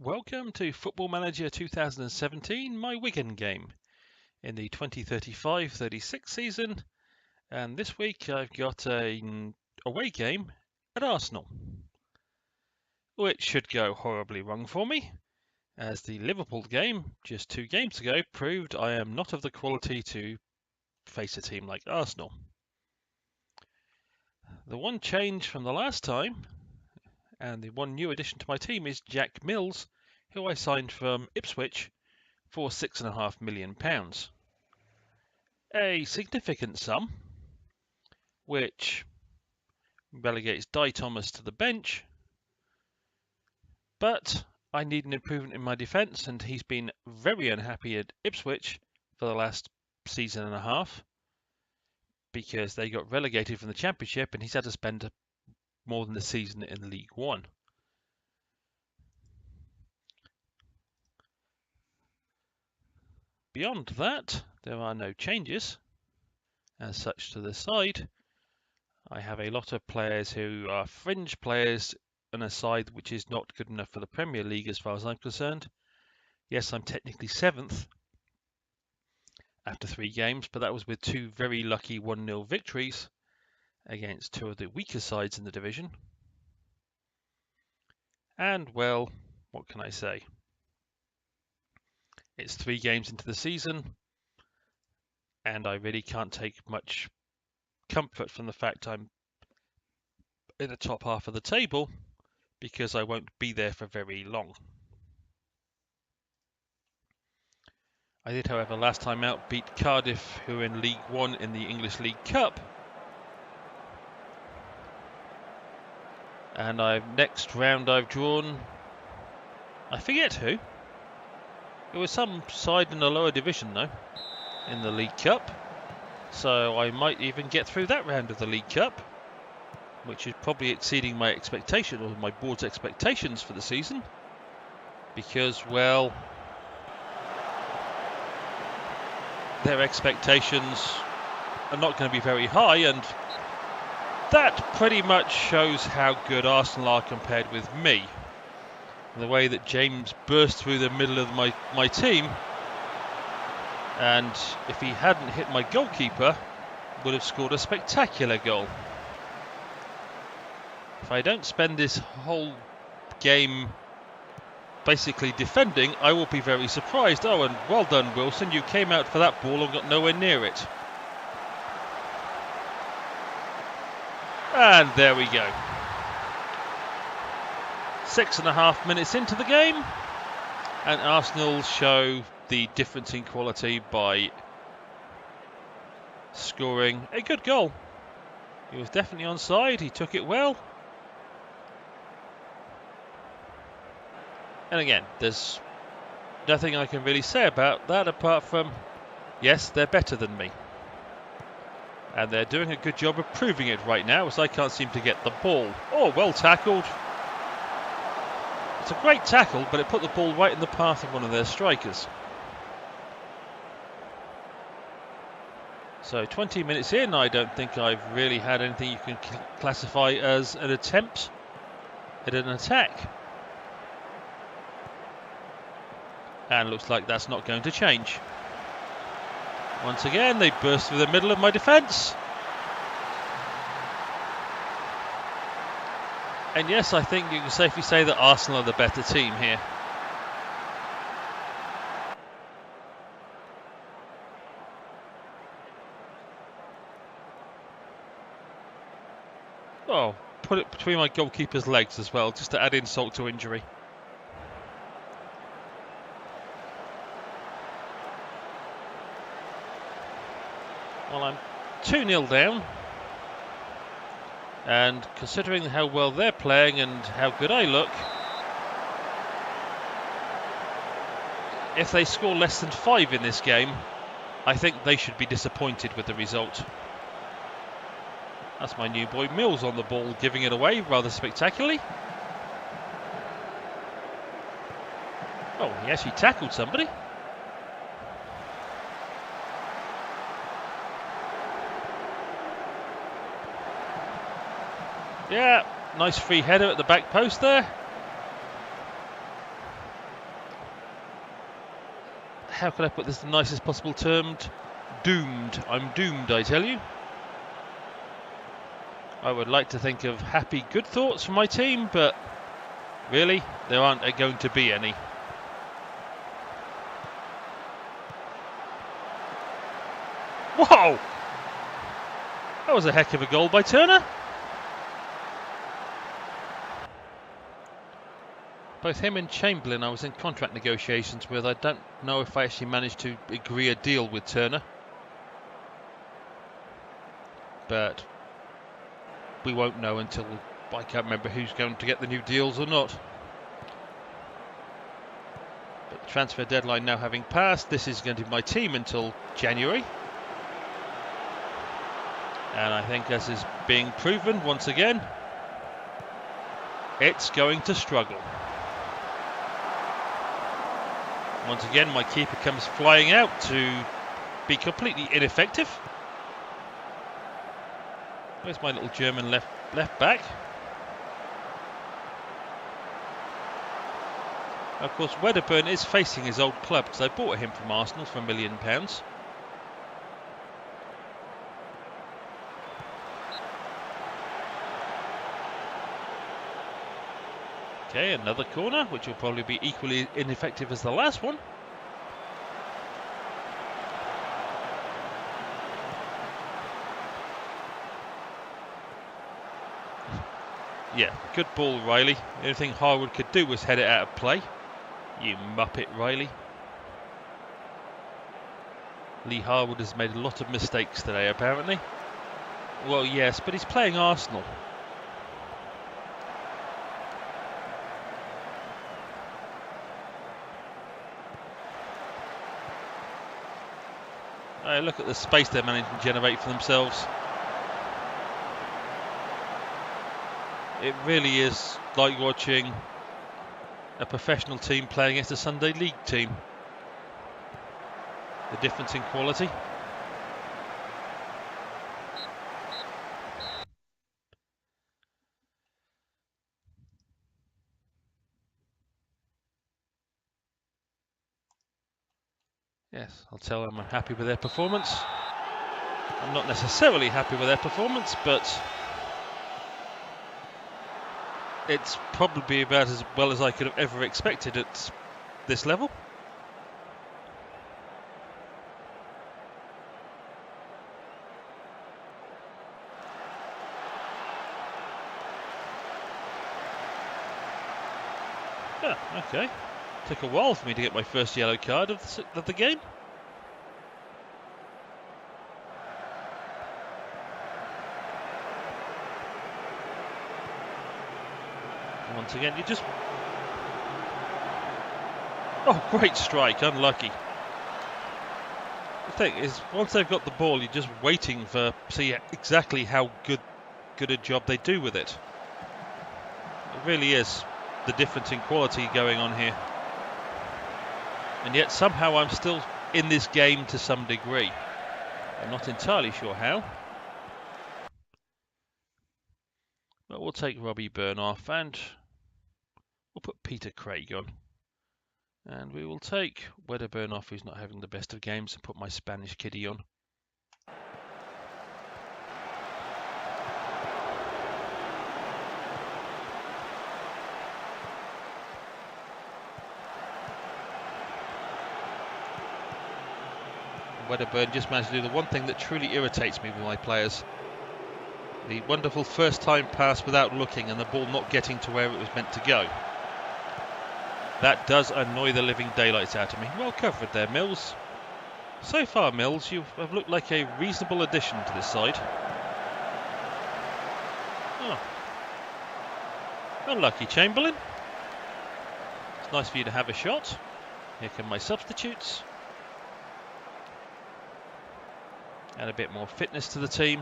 Welcome to Football Manager 2017, my Wigan game in the 2035-36 season, and this week I've got an away game at Arsenal, which should go horribly wrong for me, as the Liverpool game just 2 games ago proved I am not of the quality to face a team like Arsenal. The one change from the last time, and the one new addition to my team, is Jack Mills, who I signed from Ipswich for £6.5 million. A significant sum, which relegates Di Thomas to the bench, but I need an improvement in my defence, and he's been very unhappy at Ipswich for the last season and a half because they got relegated from the Championship and he's had to spend more than the season in League One. Beyond that, there are no changes as such to the side. I have a lot of players who are fringe players on a side which is not good enough for the Premier League as far as I'm concerned. Yes, I'm technically 7th after 3 games, but that was with 2 very lucky 1-0 victories against 2 of the weaker sides in the division. And, well, what can I say? It's 3 games into the season, and I really can't take much comfort from the fact I'm in the top half of the table, because I won't be there for very long. I did, however, last time out beat Cardiff, who are in League One in the English League Cup. And next round I've drawn, I forget who. It was some side in the lower division though, in the League Cup. So I might even get through that round of the League Cup, which is probably exceeding my expectation, or my board's expectations for the season. Because, well, their expectations are not going to be very high, and that pretty much shows how good Arsenal are compared with me. The way that James burst through the middle of my team, and if he hadn't hit my goalkeeper, would have scored a spectacular goal. If I don't spend this whole game basically defending, I will be very surprised. Oh, and well done, Wilson. You came out for that ball and got nowhere near it. And there we go. 6.5 minutes into the game, and Arsenal show the difference in quality by scoring a good goal. He was definitely onside. He took it well. And again, there's nothing I can really say about that apart from, yes, they're better than me. And they're doing a good job of proving it right now, as I can't seem to get the ball. Oh, well tackled. It's a great tackle, but it put the ball right in the path of one of their strikers. So 20 minutes in, I don't think I've really had anything you can classify as an attempt at an attack. And looks like that's not going to change. Once again, they burst through the middle of my defence. And yes, I think you can safely say that Arsenal are the better team here. Oh, put it between my goalkeeper's legs as well, just to add insult to injury. Well, I'm 2-0 down, and considering how well they're playing and how good I look, if they score less than 5 in this game, I think they should be disappointed with the result. That's my new boy Mills on the ball, giving it away rather spectacularly. Oh, he actually tackled somebody. Yeah, nice free header at the back post there. how can I put this in the nicest possible terms? Doomed. I'm doomed, I tell you. I would like to think of happy, good thoughts for my team, but really, there aren't going to be any. Whoa! That was a heck of a goal by Turner. Both him and Chamberlain I was in contract negotiations with. I don't know if I actually managed to agree a deal with Turner. But we won't know until I can't remember who's going to get the new deals or not. But the transfer deadline now having passed, this is going to be my team until January. And I think as is being proven once again, it's going to struggle. Once again, my keeper comes flying out to be completely ineffective. Where's my little German left back? Of course, Wedderburn is facing his old club because I bought him from Arsenal for £1 million. Okay, another corner, which will probably be equally ineffective as the last one. Yeah, good ball, Riley. The only thing Harwood could do was head it out of play. You muppet, Riley. Lee Harwood has made a lot of mistakes today, apparently. Well, yes, but he's playing Arsenal. Look at the space they're managing to generate for themselves. It really is like watching a professional team playing against a Sunday League team. The difference in quality. Yes, I'll tell them I'm happy with their performance. I'm not necessarily happy with their performance, but it's probably about as well as I could have ever expected at this level. Yeah, okay. Took a while for me to get my first yellow card of the game. And once again, you just... Oh, great strike, unlucky. The thing is, once they've got the ball, you're just waiting for see exactly how good a job they do with it. It really is the difference in quality going on here. And yet somehow I'm still in this game to some degree. I'm not entirely sure how. But we'll take Robbie Byrne off and we'll put Peter Craig on. And we will take Wedderburn off, who's not having the best of games, and put my Spanish kiddie on. Wedderburn just managed to do the one thing that truly irritates me with my players. The wonderful first time pass without looking and the ball not getting to where it was meant to go. That does annoy the living daylights out of me. Well covered there, Mills. So far, Mills, you have looked like a reasonable addition to this side. Oh. Unlucky, Chamberlain. It's nice for you to have a shot. Here come my substitutes. And a bit more fitness to the team.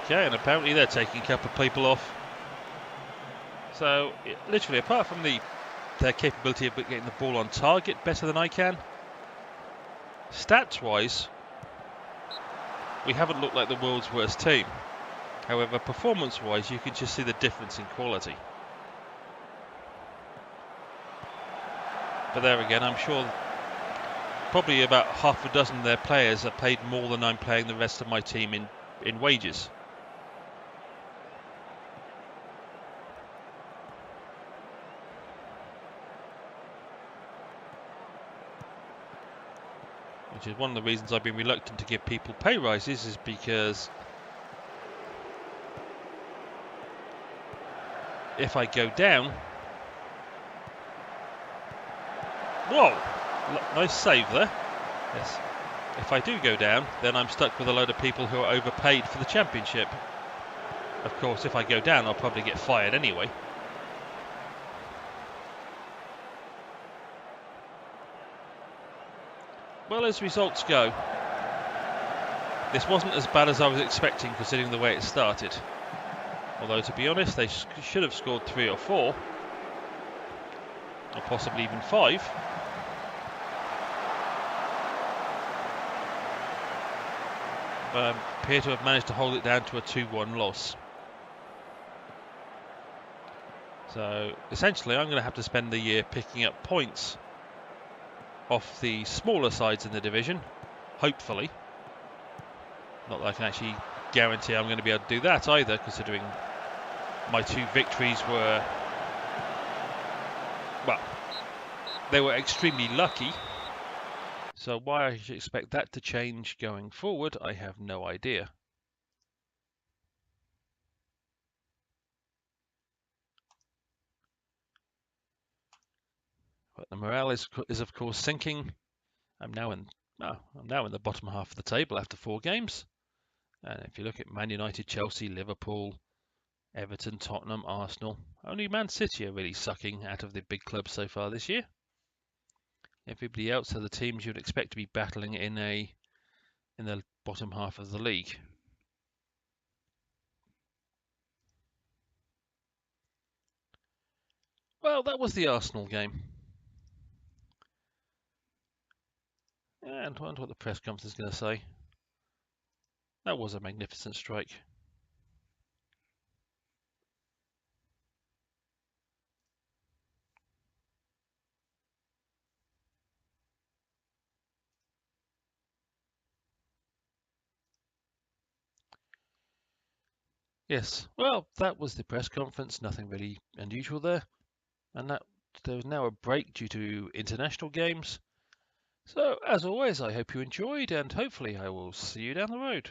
Okay, and apparently they're taking a couple of people off. So, literally, apart from their capability of getting the ball on target better than I can, stats-wise, we haven't looked like the world's worst team. However, performance-wise, you can just see the difference in quality. But there again, I'm sure probably about half a dozen of their players are paid more than I'm paying the rest of my team in wages. Which is one of the reasons I've been reluctant to give people pay rises, is because if I go down... Whoa! Nice save there. Yes. If I do go down, then I'm stuck with a load of people who are overpaid for the championship. Of course, if I go down, I'll probably get fired anyway. Well, as results go, this wasn't as bad as I was expecting, considering the way it started. Although, to be honest, they should have scored 3 or 4, or possibly even 5. But appear to have managed to hold it down to a 2-1 loss. So essentially, I'm going to have to spend the year picking up points off the smaller sides in the division, hopefully. Not that I can actually guarantee I'm going to be able to do that either, considering my 2 victories were, well, they were extremely lucky. So why I should expect that to change going forward, I have no idea. But the morale is of course sinking. I'm now in the bottom half of the table after 4 games. And if you look at Man United, Chelsea, Liverpool, Everton, Tottenham, Arsenal, only Man City are really sucking out of the big clubs so far this year. Everybody else are the teams you'd expect to be battling in the bottom half of the league. Well, that was the Arsenal game. And I wonder what the press conference is going to say. That was a magnificent strike. Yes, well, that was the press conference. Nothing really unusual there. And that there is now a break due to international games. So, as always, I hope you enjoyed, and hopefully I will see you down the road.